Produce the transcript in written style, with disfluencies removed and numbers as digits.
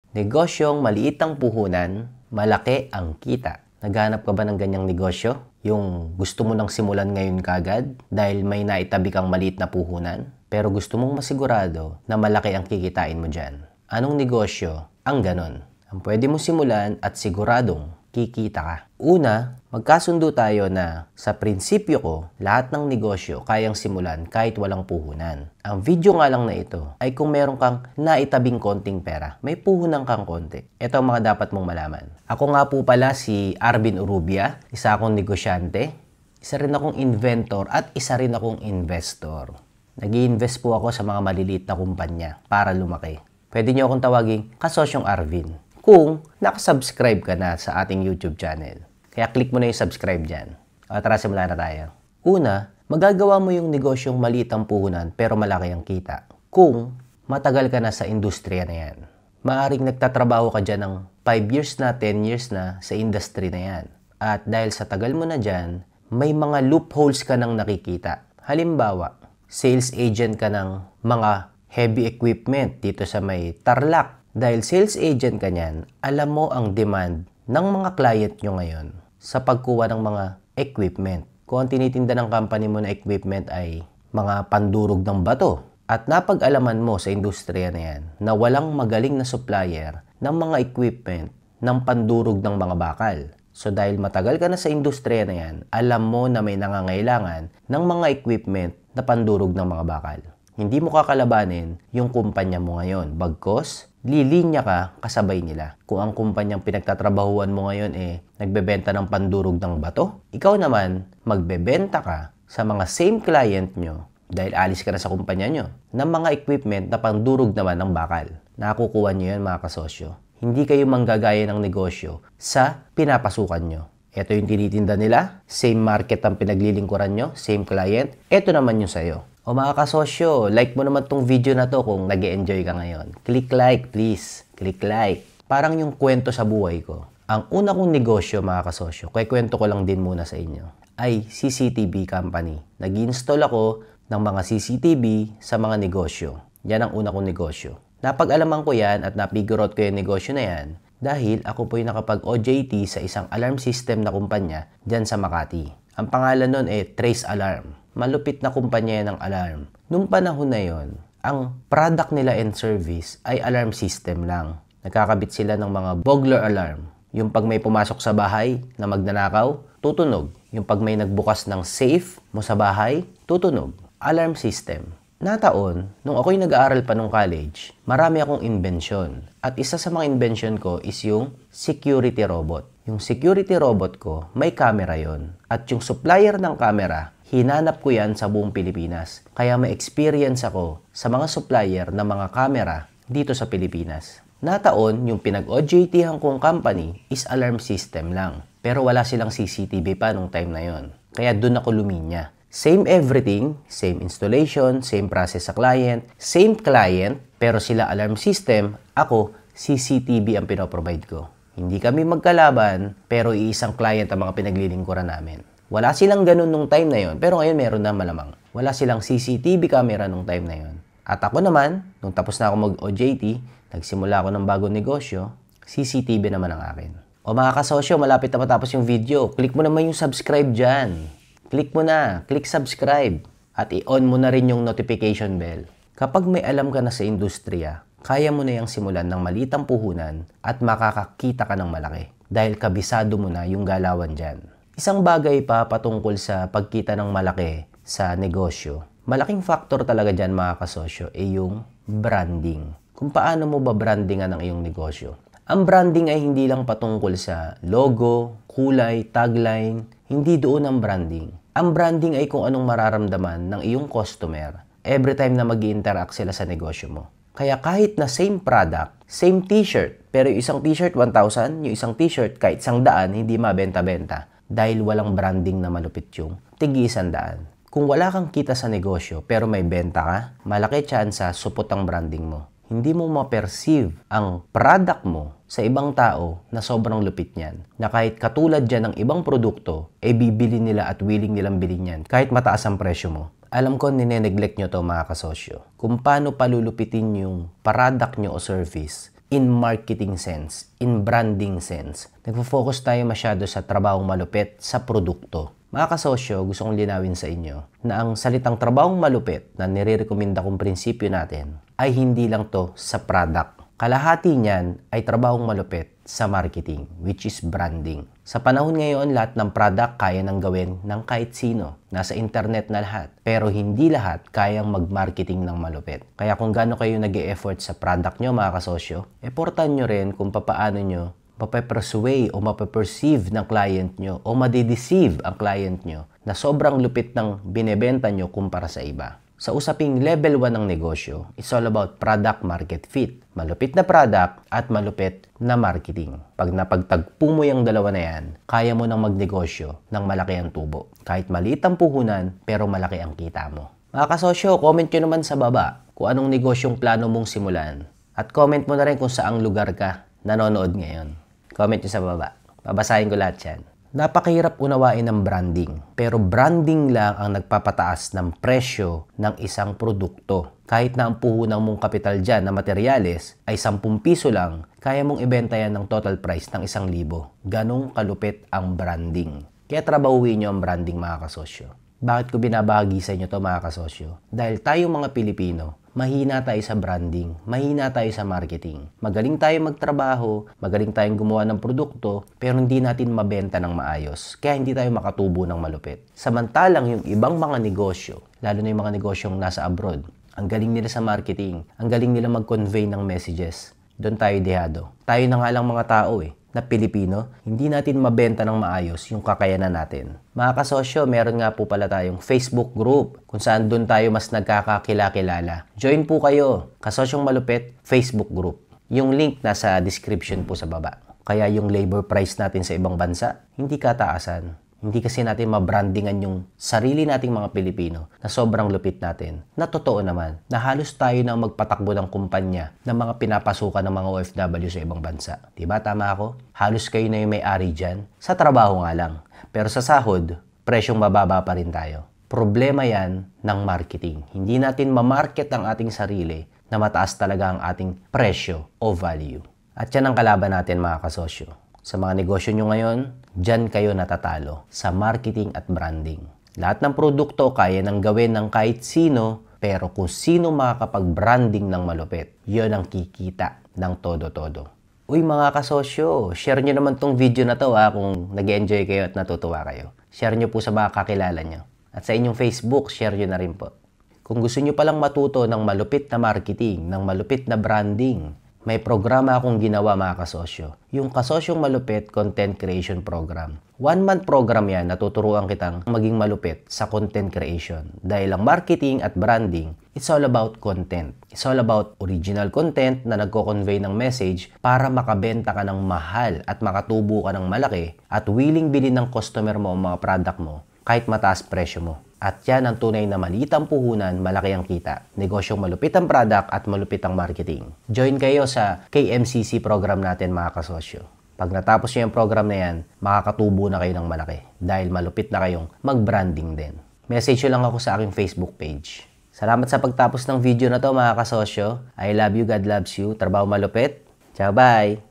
Negosyong maliit ang puhunan, malaki ang kita. Naghanap ka ba ng ganyang negosyo? Yung gusto mo nang simulan ngayon kagad dahil may naitabi kang maliit na puhunan? Pero gusto mong masigurado na malaki ang kikitain mo dyan. Anong negosyo ang ganon? Ang pwede mo simulan at siguradong kikita ka. Una, magkasundo tayo na sa prinsipyo ko, lahat ng negosyo kayang simulan kahit walang puhunan. Ang video nga lang na ito ay kung meron kang naitabing konting pera, may puhunan kang konti. Ito ang mga dapat mong malaman. Ako nga po pala si Arvin Urrubia, isa akong negosyante, isa rin akong inventor at isa rin akong investor. Nag-i-invest po ako sa mga maliliit na kumpanya para lumaki. Pwede niyo akong tawaging kasosyong Arvin kung nakasubscribe ka na sa ating YouTube channel. Kaya click mo na yung subscribe dyan. O tara, simulan na tayo. Una, magagawa mo yung negosyong maliit ang puhunan pero malaki ang kita kung matagal ka na sa industriya na yan. Maaring nagtatrabaho ka dyan ng 5 years na, 10 years na sa industry na yan. At dahil sa tagal mo na dyan, may mga loopholes ka nang nakikita. Halimbawa, sales agent ka ng mga heavy equipment dito sa may Tarlac. Dahil sales agent ka niyan, alam mo ang demand ng mga client nyo ngayon sa pagkuha ng mga equipment. Kung ang tinitinda ng company mo na equipment ay mga pandurog ng bato at napag-alaman mo sa industriya na yan na walang magaling na supplier ng mga equipment ng pandurog ng mga bakal. So dahil matagal ka na sa industriya na yan, alam mo na may nangangailangan ng mga equipment na pandurog ng mga bakal. Hindi mo kakalabanin yung kumpanya mo ngayon. Bagkos, lilinya ka kasabay nila. Kung ang kumpanyang pinagtatrabahuan mo ngayon nagbebenta ng pandurog ng bato, ikaw naman magbebenta ka sa mga same client nyo dahil alis ka na sa kumpanya nyo ng mga equipment na pandurog naman ng bakal. Nakukuha nyo yan mga kasosyo. Hindi kayo manggagaya ng negosyo sa pinapasukan nyo. Ito yung tinitinda nila, same market ang pinaglilingkuran nyo, same client, ito naman yung sayo. O mga kasosyo, like mo naman tong video na to kung nag-e-enjoy ka ngayon. Click like please, click like. Parang yung kwento sa buhay ko. Ang una kong negosyo mga kasosyo, kwento ko lang din muna sa inyo, ay CCTV company. Nag-install ako ng mga CCTV sa mga negosyo. Yan ang una kong negosyo. Napag-alaman ko yan at napigurot ko yung negosyo na yan dahil ako po yung nakapag-OJT sa isang alarm system na kumpanya dyan sa Makati. Ang pangalan nun Trace Alarm. Malupit na kumpanya ng alarm. Nung panahon na yon, ang product nila and service ay alarm system lang. Nagkakabit sila ng mga burglar alarm. Yung pag may pumasok sa bahay na magnanakaw, tutunog. Yung pag may nagbukas ng safe mo sa bahay, tutunog. Alarm system. Nataon, nung ako'y nag-aaral pa nung college, marami akong inbensyon. At isa sa mga inbensyon ko is yung security robot. Yung security robot ko, may camera yon. At yung supplier ng camera, hinanap ko yan sa buong Pilipinas. Kaya may experience ako sa mga supplier ng mga camera dito sa Pilipinas. Nataon, yung pinag-OJT-han kong company is alarm system lang. Pero wala silang CCTV pa nung time na yon. Kaya dun ako luminya. Same everything, same installation, same process sa client, same client, pero sila alarm system, ako CCTV ang pinoprovide ko. Hindi kami magkalaban, pero iisang client ang mga pinaglilingkuran namin. Wala silang ganun nung time na yon, pero ngayon meron na malamang. Wala silang CCTV camera nung time na yon. At ako naman, nung tapos na ako mag-OJT, nagsimula ako ng bagong negosyo, CCTV naman ang akin. O mga kasosyo, malapit na matapos yung video. Click mo naman yung subscribe dyan. Click mo na, click subscribe. At i-on mo na rin yung notification bell. Kapag may alam ka na sa industriya, kaya mo na yung simulan ng maliit ang puhunan at makakakita ka ng malaki. Dahil kabisado mo na yung galawan dyan. Isang bagay pa patungkol sa pagkita ng malaki sa negosyo. Malaking factor talaga dyan mga kasosyo ay yung branding. Kung paano mo ba brandingan ang iyong negosyo. Ang branding ay hindi lang patungkol sa logo, kulay, tagline. Hindi doon ang branding. Ang branding ay kung anong mararamdaman ng iyong customer every time na mag-i-interact sila sa negosyo mo. Kaya kahit na same product, same t-shirt, pero yung isang t-shirt 1,000, yung isang t-shirt kahit 100, hindi mabenta-benta. Dahil walang branding na malupit yung tig-100. Kung wala kang kita sa negosyo pero may benta ka, malaki tsansa supot ang branding mo. Hindi mo ma-perceive ang product mo sa ibang tao na sobrang lupit niyan. Na kahit katulad dyan ng ibang produkto, bibili nila at willing nilang bilhin yan kahit mataas ang presyo mo. Alam ko nine-neglect nyo to mga kasosyo. Kung paano palulupitin yung product nyo o service in marketing sense, in branding sense. Nagfo-focus tayo masyado sa trabahong malupit sa produkto. Mga kasosyo, gusto kong linawin sa inyo na ang salitang trabahong malupit na nire-recommenda kong prinsipyo natin ay hindi lang to sa product. Kalahati niyan ay trabahong malupit sa marketing, which is branding. Sa panahon ngayon, lahat ng product kaya nang gawin ng kahit sino. Nasa internet na lahat. Pero hindi lahat kayang mag-marketing ng malupit. Kaya kung gaano kayo nag-e-effort sa product nyo, mga kasosyo, effortan nyo rin kung papaano nyo mape-persuade o mape-perceive ng client nyo o madideceive ang client nyo na sobrang lupit ng binebenta nyo kumpara sa iba. Sa usaping level 1 ng negosyo, it's all about product market fit. Malupit na product at malupit na marketing. Pag napagtagpo mo yung dalawa na yan, kaya mo nang magnegosyo ng malaki ang tubo. Kahit maliit ang puhunan, pero malaki ang kita mo. Mga kasosyo, comment nyo naman sa baba kung anong negosyong plano mong simulan. At comment mo na rin kung saang lugar ka nanonood ngayon. Comment nyo sa baba. Babasahin ko lahat yan. Napakahirap unawain ng branding, pero branding lang ang nagpapataas ng presyo ng isang produkto. Kahit na ang puhunan mong kapital dyan na materyales ay 10 piso lang, kaya mong ibenta yan ng total price ng 1,000. Ganong kalupit ang branding. Kaya trabahuin nyo ang branding, mga kasosyo. Bakit ko binabahagi sa inyo to, mga kasosyo? Dahil tayong mga Pilipino, mahina tayo sa branding, mahina tayo sa marketing. Magaling tayo magtrabaho, magaling tayong gumawa ng produkto, pero hindi natin mabenta ng maayos. Kaya hindi tayo makatubo ng malupit. Samantalang yung ibang mga negosyo, lalo na yung mga negosyong nasa abroad, ang galing nila sa marketing, ang galing nila mag-convey ng messages. Doon tayo dehado. Tayo na nga lang mga tao na Pilipino, hindi natin mabenta ng maayos yung kakayanan natin. Mga kasosyo, meron nga po pala tayong Facebook group kung saan doon tayo mas nagkakakilala. Join po kayo, Kasosyong Malupit Facebook group. Yung link nasa description po sa baba. Kaya yung labor price natin sa ibang bansa, hindi kataasan. Hindi kasi natin mabrandingan yung sarili nating mga Pilipino na sobrang lupit natin. Na totoo naman, na halos tayo na magpatakbo ng kumpanya ng mga pinapasukan ng mga OFW sa ibang bansa. Diba? Tama ako? Halos kayo na yung may-ari dyan. Sa trabaho nga lang. Pero sa sahod, presyong mababa pa rin tayo. Problema yan ng marketing. Hindi natin mamarket ang ating sarili na mataas talaga ang ating presyo o value. At yan ang kalaban natin, mga kasosyo. Sa mga negosyo nyo ngayon, dyan kayo natatalo sa marketing at branding. Lahat ng produkto kaya nang gawin ng kahit sino, pero kung sino makakapag-branding ng malupit, yon ang kikita ng todo-todo. Uy mga kasosyo, share nyo naman tong video na to kung nag-enjoy kayo at natutuwa kayo. Share nyo po sa mga kakilala nyo. At sa inyong Facebook, share nyo na rin po. Kung gusto nyo palang matuto ng malupit na marketing, ng malupit na branding, may programa akong ginawa, mga kasosyo. Yung Kasosyong Malupit Content Creation Program. 1-month program yan, natuturuan kitang maging malupit sa content creation. Dahil ang marketing at branding, it's all about content. It's all about original content na nagko-convey ng message para makabenta ka ng mahal at makatubo ka ng malaki at willing bilhin ng customer mo ang mga product mo kahit mataas presyo mo. At yan ang tunay na maliit ang puhunan, malaki ang kita. Negosyong malupit ang product at malupit ang marketing. Join kayo sa KMCC program natin, mga kasosyo. Pag natapos nyo yung program na yan, makakatubo na kayo ng malaki dahil malupit na kayong mag-branding din. Message nyo lang ako sa aking Facebook page. Salamat sa pagtapos ng video na to, mga kasosyo. I love you, God loves you. Trabaho malupit. Ciao, bye!